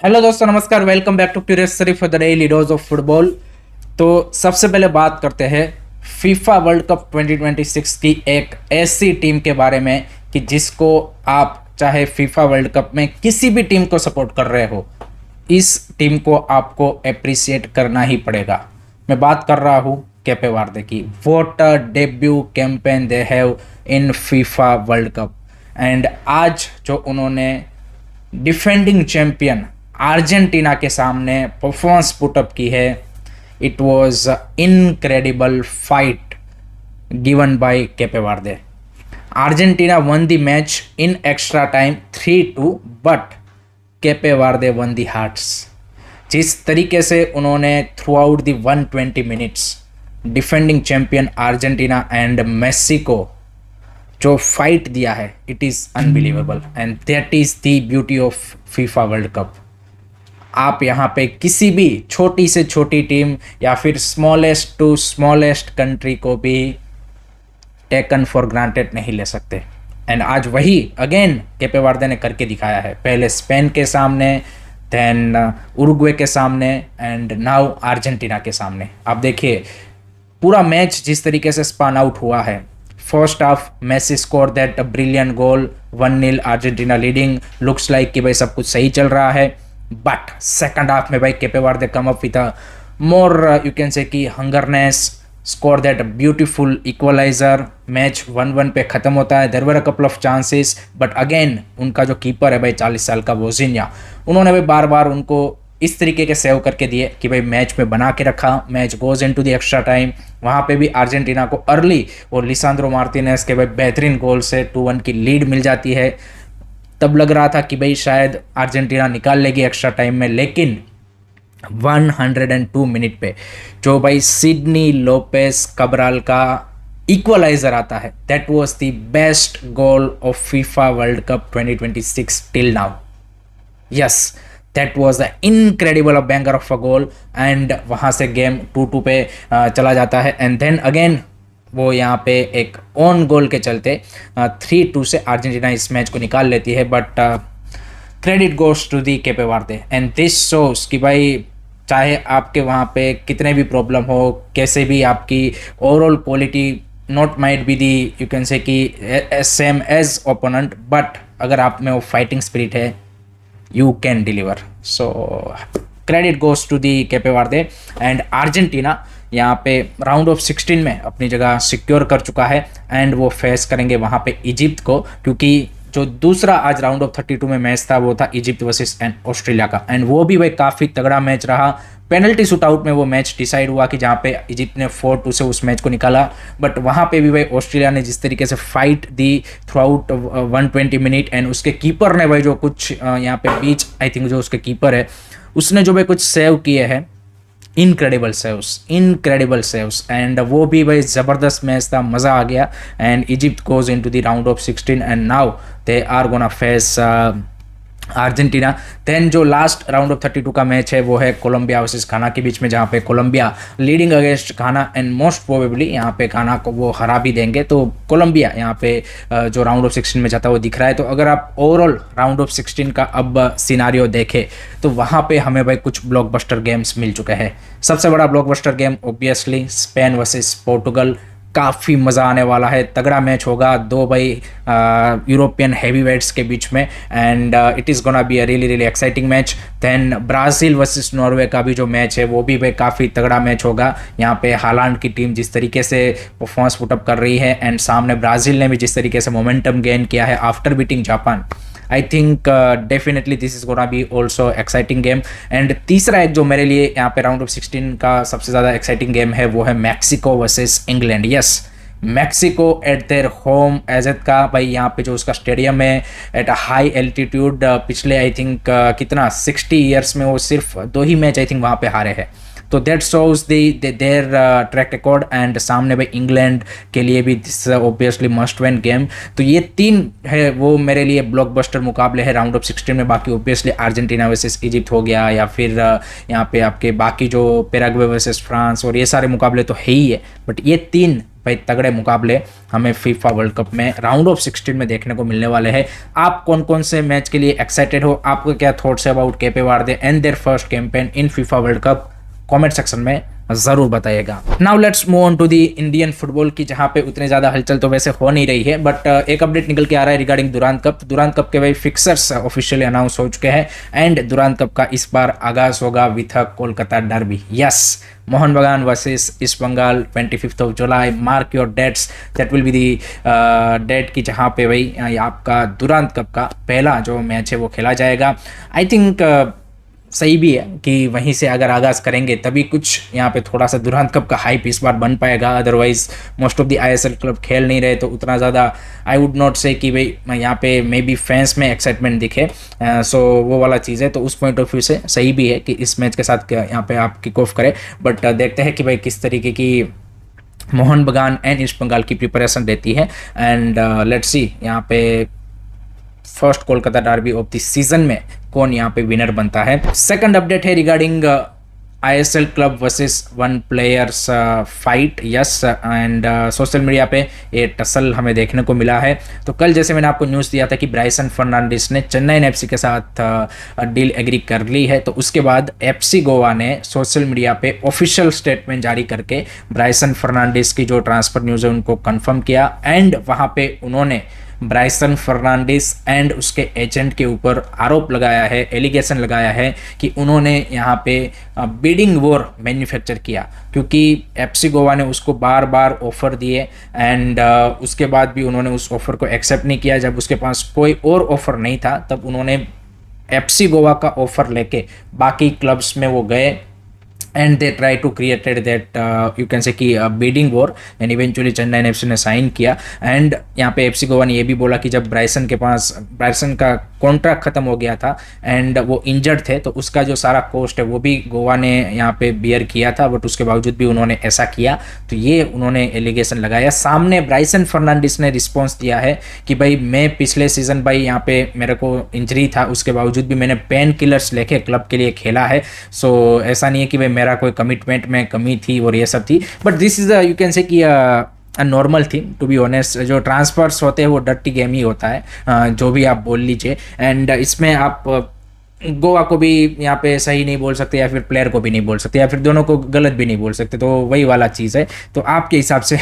Hello दोस्तों, नमस्कार। Welcome back to Curiosary for the daily dose of football. तो सबसे पहले बात करते हैं फीफा वर्ल्ड कप 2026 की एक ऐसी टीम के बारे में कि जिसको आप चाहे फीफा वर्ल्ड कप में किसी भी टीम को सपोर्ट कर रहे हो, इस टीम को आपको अप्रिसिएट करना ही पड़ेगा। मैं बात कर रहा हूँ केपे वर्दे की। What a debut campaign they have in FIFA World cup. And आज जो उन्होंने डिफेंडिंग चैंपियन अर्जेंटीना के सामने परफॉर्मेंस पुटअप की है, it was incredible fight given by Cape Verde. Argentina won the match in extra time 3-2, but Cape Verde won the hearts. जिस तरीके से उन्होंने throughout the 120 minutes defending champion Argentina and Messi को जो fight दिया है, it is unbelievable and that is the beauty of FIFA World Cup. आप यहाँ पे किसी भी छोटी से छोटी टीम या फिर स्मॉलेस्ट टू स्मॉलेस्ट कंट्री को भी टेकन फॉर ग्रांटेड नहीं ले सकते। एंड आज वही अगेन केपे वर्दे ने करके दिखाया है। पहले स्पेन के सामने, देन उरुग्वे के सामने एंड नाउ अर्जेंटीना के सामने। आप देखिए पूरा मैच जिस तरीके से स्पान आउट हुआ है। First half Messi score that brilliant goal, 1-0 Argentina leading, looks like कि भाई सब कुछ सही चल रहा है। बट सेकंड हाफ में भाई Cape Verde come up with more you can say कि hungerness, score that beautiful equaliser. Match 1-1 पे ख़त्म होता है। There were a couple of chances, but again उनका जो कीपर है भाई 40 साल का वोजिन्या, उन्होंने भाई बार बार उनको इस तरीके के सेव करके दिए कि भाई मैच में बना के रखा। Match goes into the extra time. वहाँ पे भी अर्जेंटीना को अर्ली और लिसांद्रो मार्टिनेज के भाई बेहतरीन गोल से 2-1 की लीड मिल जाती है। तब लग रहा था कि भाई शायद अर्जेंटीना निकाल लेगी एक्स्ट्रा टाइम में, लेकिन 102 मिनट पे जो भाई सिडनी लोपेस कब्राल का इक्वलाइजर आता है, that was the best goal of FIFA World cup 2026 till now. Yes, that was the incredible banger of a goal. And वहाँ से गेम 2-2 पे चला जाता है। एंड देन अगेन वो यहाँ पे एक ऑन गोल के चलते 3-2 से अर्जेंटीना इस मैच को निकाल लेती है। But credit goes to the Cape Verde and this shows कि भाई चाहे आपके वहाँ पे कितने भी प्रॉब्लम हो, कैसे भी आपकी overall quality not might be the you can say कि सेम एज ओपोनेंट, बट अगर आप में वो फाइटिंग स्पिरिट है, you can deliver. So credit goes to the Cape Verde. And Argentina यहाँ पे राउंड ऑफ 16 में अपनी जगह सिक्योर कर चुका है एंड वो फेस करेंगे वहाँ पे इजिप्ट को, क्योंकि जो दूसरा आज राउंड ऑफ 32 में मैच था वो था इजिप्ट वर्सेस एंड ऑस्ट्रेलिया का। एंड वो भी भाई काफ़ी तगड़ा मैच रहा। पेनल्टी शूटआउट में वो मैच डिसाइड हुआ कि जहाँ पे इजिप्ट ने 4-2 से उस मैच को निकाला। बट वहाँ पे भी भाई ऑस्ट्रेलिया ने जिस तरीके से fight the through out 120 minute, and उसके कीपर ने भाई जो कुछ यहाँ पे बीच आई थिंक जो उसके कीपर है उसने जो भाई कुछ सेव किए हैं, इनक्रेडिबल सेव्स एंड वो भी भाई ज़बरदस्त मैच था, मज़ा आ गया। And Egypt goes into the round of 16 and now they are gonna face Argentina. Then जो लास्ट राउंड ऑफ 32 का मैच है वो है कोलंबिया वर्सेस घाना के बीच में, जहाँ पे Colombia leading against Ghana and most probably यहाँ पे घाना को वो हरा भी देंगे। तो कोलंबिया यहाँ पे जो राउंड ऑफ 16 में जाता है वो दिख रहा है। तो अगर आप ओवरऑल राउंड ऑफ 16 का अब सिनारियो देखें तो वहाँ पे हमें भाई कुछ ब्लॉकबस्टर गेम्स मिल चुके हैं। सबसे बड़ा blockbuster game obviously Spain versus Portugal, काफ़ी मज़ा आने वाला है, तगड़ा मैच होगा दो भाई यूरोपियन हैवीवेट्स के बीच में। And it is gonna be a really exciting match. Then Brazil versus Norway का भी जो मैच है वो भी भाई काफ़ी तगड़ा मैच होगा। यहाँ पे हालांड की टीम जिस तरीके से परफॉर्मेंस पुटअप कर रही है एंड सामने ब्राज़ील ने भी जिस तरीके से मोमेंटम गेन किया है after beating Japan, I think definitely this is gonna be also exciting game. And तीसरा एक जो मेरे लिए यहाँ पे राउंड ऑफ 16 का सबसे ज़्यादा एक्साइटिंग गेम है वो है Mexico versus England. Yes, Mexico at their home एजेड का भाई यहाँ पे जो उसका स्टेडियम है एट अ हाई एल्टीट्यूड, पिछले आई थिंक कितना 60 ईयर्स में वो सिर्फ 2 ही मैच आई थिंक वहाँ पे हारे हैं। तो that shows their track record. And सामने भाई इंग्लैंड के लिए भी this obviously must win game. तो ये 3 है वो मेरे लिए ब्लॉकबस्टर मुकाबले है राउंड ऑफ 16 में। बाकी ऑब्वियसली अर्जेंटीना वर्सेस इजिप्ट हो गया, या फिर यहाँ पे आपके बाकी जो पैराग्वे वर्सेस फ्रांस और ये सारे मुकाबले तो है ही है, बट ये 3 भाई तगड़े मुकाबले हमें फीफा वर्ल्ड कप में राउंड ऑफ 16 में देखने को मिलने वाले हैं। आप कौन कौन से मैच के लिए एक्साइटेड हो, आपको क्या थॉट्स है about Cape Verde and their first campaign in FIFA World Cup, comment section में जरूर बताइएगा। Now let's move on to the Indian football की, जहां पे उतनी ज्यादा हलचल तो वैसे हो नहीं रही है, बट एक अपडेट निकल के आ रहा है रिगार्डिंग दुरांत कप। दुरांत कप के भाई फिक्सर्स ऑफिशियली अनाउंस हो चुके हैं एंड दुरांत कप का इस बार आगाज होगा with a Kolkata derby. Yes, Mohun Bagan versus East Bengal 25 of July. Mark your dates, that will be the date की जहाँ पे भाई आपका दुरांत कप का पहला जो मैच है वो खेला जाएगा। आई थिंक सही भी है कि वहीं से अगर आगाज़ करेंगे तभी कुछ यहाँ पे थोड़ा सा दुरांत कप का हाइप इस बार बन पाएगा। Otherwise most of the ISL club खेल नहीं रहे तो उतना ज़्यादा आई वुड नॉट से कि भाई यहाँ पे मे बी फैंस में एक्साइटमेंट दिखे। सो वो वाला चीज़ है, तो उस पॉइंट ऑफ व्यू से सही भी है कि इस मैच के साथ यहाँ पे आप किक ऑफ करें। बट देखते हैं कि भाई किस तरीके की मोहन बगान एंड ईस्ट बंगाल की प्रिपरेशन रहती है एंड लेट्स सी यहाँ पे first Kolkata derby of the season में कौन यहाँ पे विनर बनता है। सेकंड अपडेट है regarding ISL club versus one players fight. Yes, and social media पे ये टसल हमें देखने को मिला है। तो कल जैसे मैंने आपको न्यूज़ दिया था कि ब्राइसन फर्नांडिस ने चेन्नई एफसी के साथ डील एग्री कर ली है, तो उसके बाद एफसी गोवा ने सोशल मीडिया पे ऑफिशियल स्टेटमेंट जारी करके ब्राइसन फर्नांडिस की जो ट्रांसफर न्यूज़ है उनको कंफर्म किया एंड वहाँ पे उन्होंने ब्राइसन फर्नांडिस एंड उसके एजेंट के ऊपर आरोप लगाया है, एलिगेशन लगाया है कि उन्होंने यहाँ पे बिडिंग वॉर मैन्युफैक्चर किया, क्योंकि एफसी गोवा ने उसको बार बार ऑफ़र दिए एंड उसके बाद भी उन्होंने उस ऑफ़र को एक्सेप्ट नहीं किया। जब उसके पास कोई और ऑफ़र नहीं था तब उन्होंने एफसी गोवा का ऑफ़र लेके बाकी क्लब्स में वो गए and they try to created that you can say कि bidding war and eventually Chennai FC ने साइन किया। एंड यहाँ पे एफसी गोवा ने ये भी बोला कि जब ब्राइसन का कॉन्ट्रैक्ट खत्म हो गया था एंड वो इंजर्ड थे तो उसका जो सारा कॉस्ट है वो भी गोवा ने यहाँ पे बियर किया था, बट उसके बावजूद भी उन्होंने ऐसा किया। तो ये उन्होंने एलिगेशन लगाया। सामने ब्राइसन फर्नांडिस ने रिस्पॉन्स दिया है कि भाई मैं पिछले सीजन भाई यहाँ पे मेरे को इंजरी था, उसके बावजूद भी मैंने पेन किलर्स लेके क्लब के लिए खेला है। सो ऐसा नहीं है कि भाई मेरा कोई कमिटमेंट में कमी थी और ये सब थी, but this is you can say कि normal thing to be honest. जो ट्रांसफर्स होते हैं वो डर्टी गेम ही होता है, जो भी आप बोल लीजिए। एंड इसमें आप गोवा को भी यहाँ पे सही नहीं बोल सकते या फिर प्लेयर को भी नहीं बोल सकते या फिर दोनों को गलत भी नहीं बोल सकते, तो वही वाला चीज़ है। तो आपके हिसाब से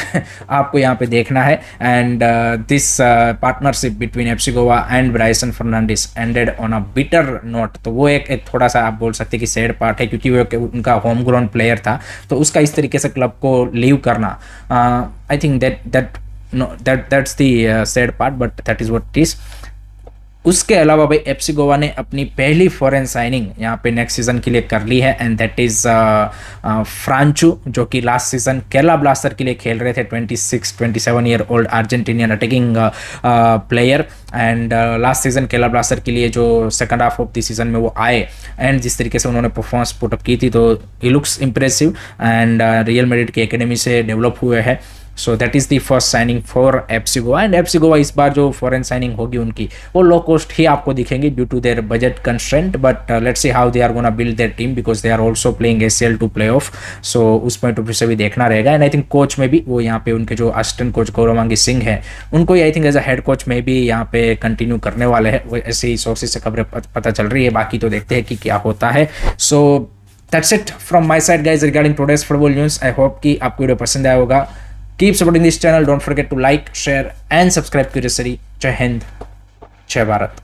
आपको यहाँ पे देखना है। And this partnership between FC Goa and Brison Fernandes ended on a bitter note. तो वो एक थोड़ा सा आप बोल सकते कि सैड पार्ट है, क्योंकि वो उनका होम ग्राउंड प्लेयर था, तो उसका इस तरीके से क्लब को लीव करना I think that's the sad part, but that is what it is. उसके अलावा भाई एफसी गोवा ने अपनी पहली फॉरेन साइनिंग यहाँ पे नेक्स्ट सीजन के लिए कर ली है एंड दैट इज़ फ्रांचू, जो कि लास्ट सीजन केरला ब्लास्टर के लिए खेल रहे थे। 27 year old Argentinian attacking player and last season Kerala blaster के लिए जो second half of the season में वो आए एंड जिस तरीके से उन्होंने परफॉर्मेंस पुटअप की थी, तो he looks impressive and real Madrid की एकेडमी से डेवलप हुए हैं। So that is the first signing for FC Goa and FC Goa इस बार जो फॉरेन साइनिंग होगी उनकी वो लो कॉस्ट ही आपको दिखेंगी due to their budget constraint, but let's see how they are gonna build their team because they are also playing ACL two playoff. So उस point of view से भी देखना रहेगा। एंड आई थिंक कोच में भी वो यहाँ पे उनके जो असिस्टेंट कोच गौरवांगी सिंह है उनको I think as a head coach में भी यहाँ पे कंटिन्यू करने वाले हैं, वो ऐसी सोर्सेज से खबरें पता चल रही है। बाकी तो देखते हैं कि क्या होता है। So that's it from my side guys regarding today's football news. I hope कि आपको वीडियो पसंद आया होगा। Keep supporting this channel. Don't forget to like, share and subscribe to Curious Study. Jai Hind, Jai Bharat.